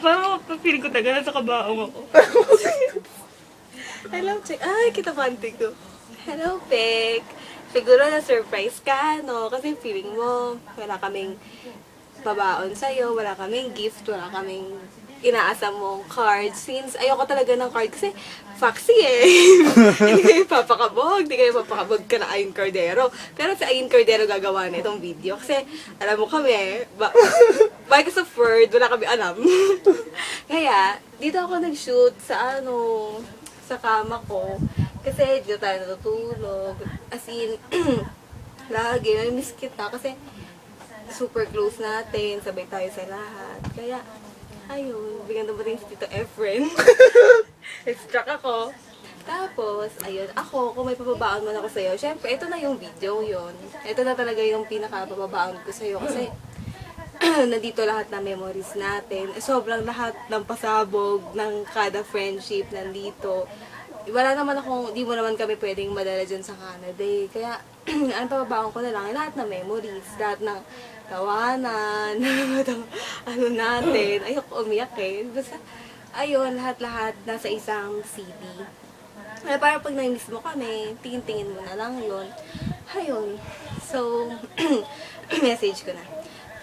Parang feeling ko taga nasa kabaong ako. Hello, Chick. Ay, kita panty ko. Hello, Pek. Siguro na-surprise ka, no? Kasi feeling mo, wala kaming babaon sa'yo, wala kaming gift, wala kaming inaasam mong card. Since ayoko talaga ng card kasi foxy eh. Hindi kayo papakabog, hindi kayo papakabog ka na Ayin Cordero. Pero si Ayin Cordero gagawa na itong video. Kasi alam mo kami, because of word, wala kami alam. Kaya, dito ako nag-shoot sa sa kama ko. Kasi dito tayo natutulog. As in, lagi, miss kita. Kasi super close natin, sabay tayo sa lahat. Kaya, ayun, bigyan dumating si Tito Efren. Nag-struck ako. Tapos, ayun, ako, kung may pababaon man ako sa'yo, syempre, ito na yung video yon. Ito na talaga yung pinaka-pababaon ko sa'yo. Kasi, nandito lahat ng memories natin. Sobrang lahat ng pasabog ng kada friendship nandito. Wala naman akong, di mo naman kami pwedeng madala dyan sa Canada eh. Kaya, ang pababaon ko na lang, lahat ng memories, lahat ng tawanan, ano natin. Ayoko umiyak eh. Basta, ayun, lahat-lahat nasa isang CD. Kaya parang pag na-miss mo kami, tingin-tingin mo na lang yun. Ayun. So, message ko na.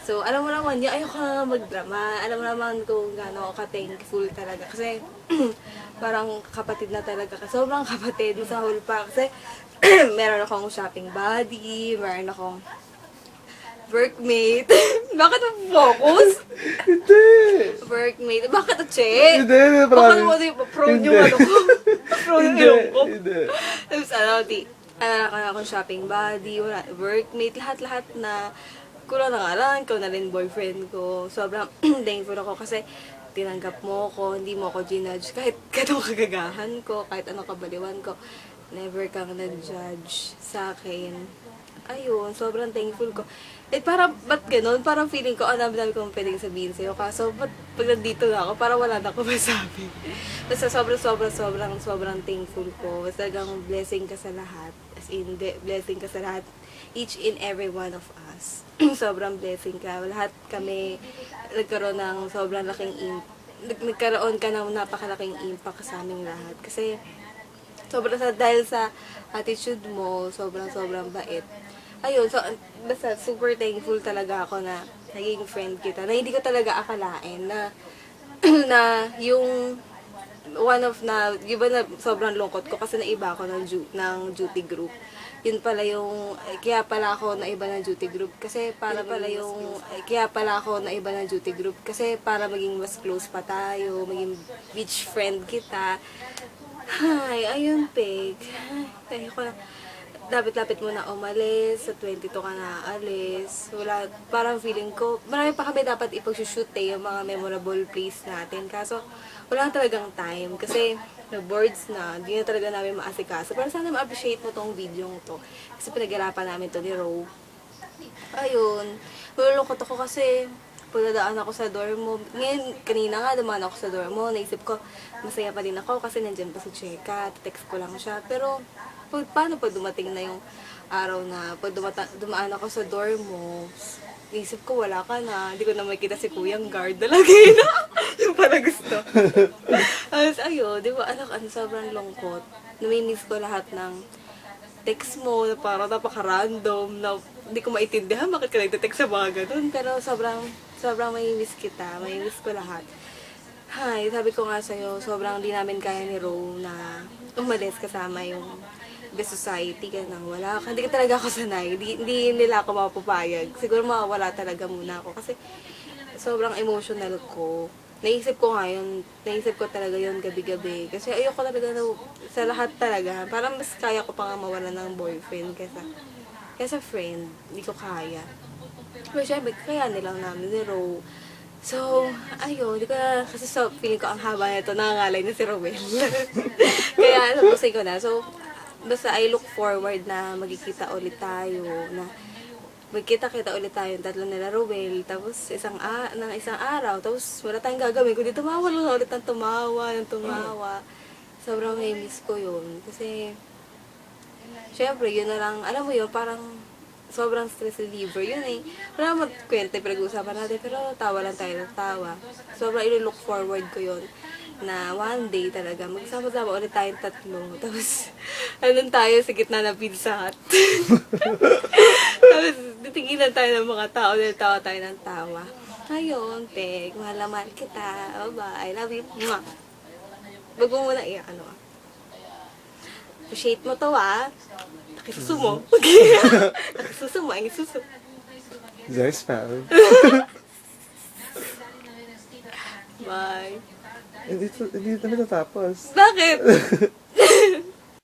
So, alam mo naman, ayoko na magdrama. Alam mo naman kung gaano ka-thankful talaga. Kasi, parang kapatid na talaga. Sobrang kapatid sa whole pack. Kasi, meron akong shopping buddy, meron akong workmate. Bakit mo-focus? Hindi! Workmate. Bakit, Che? Hindi, Bakit promise. mo prone yung ano ko? Prone yung Hindi, ilong ko? hindi. Tapos, akong shopping buddy, workmate, lahat-lahat na kulang na nga lang, ikaw na rin boyfriend ko. Sobrang thankful ako kasi tinanggap mo ko, hindi mo ako ginudge. Kahit anong kagagahan ko, kahit anong kabaliwan ko, never kang nag-judge sa akin. Ayun, sobrang thankful ko. Parang, ba't ganun? Parang feeling ko, dami kong pwedeng sabihin sa'yo. Kaso, ba't pag nandito na ako, parang wala na ako masabi. Basta sobrang thankful ko. Basta talagang blessing ka sa lahat. As in, blessing ka sa lahat. Each and every one of us. Sobrang blessing ka. Lahat kami nagkaroon ng sobrang laking nagkaroon ka ng napakalaking impact sa aming lahat. Kasi, dahil sa attitude mo, sobrang bait. Ayun, so, basta super thankful talaga ako na naging friend kita. Na hindi ko talaga akalain na na yung di ba na sobrang lungkot ko kasi naiba ako ng duty group. Yun pala yung, kaya pala ako naiba ng duty group kasi para maging mas close pa tayo, maging beach friend kita. Ay, ayun, Peg. Ay, ayoko na. Lapit-lapit mo na umalis, sa 22 ka na alis. Wala, parang feeling ko, marami pa kami dapat ipag-shoot yung mga memorable place natin. Kaso, wala talagang time. Kasi, boards na, hindi na talaga namin maasikaso. Pero sana ma-appreciate mo tong video to. Kasi pinag-arapan namin to ni Ro. Ayun, malulungkot ako kasi, pagdadaan ako sa dorm mo. Ngayon, kanina nga, dumaan ako sa dorm mo. Naisip ko, masaya pa din ako kasi nandyan pa si Cheka. Text ko lang siya. Pero, paano pag dumating na yung araw na pag dumaan ako sa dorm mo, isip ko wala ka na, hindi ko na makita si Kuyang guard na lagi na. Yung pala gusto. Tapos ayun, di ba, sobrang lungkot. Namimiss ko lahat ng text mo na parang napaka-random na hindi ko maintindihan bakit ka nagte-text sa mga ganun. Pero sobrang mamimiss kita, mamimiss ko lahat. Hay, sabi ko nga sa'yo, sobrang di namin kaya ni Ro na umalis kasama yung the society, ganang wala ka. Hindi ka talaga ako sanay. Hindi nila ako mapapayag. Siguro mawawala talaga muna ako. Kasi sobrang emotional ko. Naisip ko talaga yun gabi-gabi. Kasi ayoko talaga sa lahat talaga. Parang mas kaya ko pa nga mawala ng boyfriend kaysa friend. Hindi ko kaya. Pero syempre, kaya nilang namin ni Ro. So, ayun, kasi feeling ko ang haba nito, nangangalay na si Rowel. Kaya, napusin ko na. So, basta I look forward na magkikita ulit tayo, na magkita-kita ulit tayo yung tatlo nila Rowel, tapos isang araw, tapos wala tayong gagawin, kundi tumawa lang ulit ng tumawa. Sobrang may miss ko yun. Kasi, syempre, yun na lang, alam mo yun, parang sobrang stress reliever yun eh. Wala naman kwenta yung pinag-uusapan natin, pero tawa lang tayo ng tawa. Sobrang ilo-look forward ko yun na one day talaga, magsama-sama ulit tayong tatlo. Tapos, andun tayo sa gitna ng Pizza Hut. Tapos, titigilan tayo ng mga tao dahil tawa tayo ng tawa. Ayun, Peg, mahal na mahal kita. Bye-bye, love you. Mwah. Wag mo muna iyak, ano ah. Appreciate mo to ah. Nakisuso mo. Nakisuso mo, ang isuso. Very spell. Bye. Hindi naman natapos. Bakit?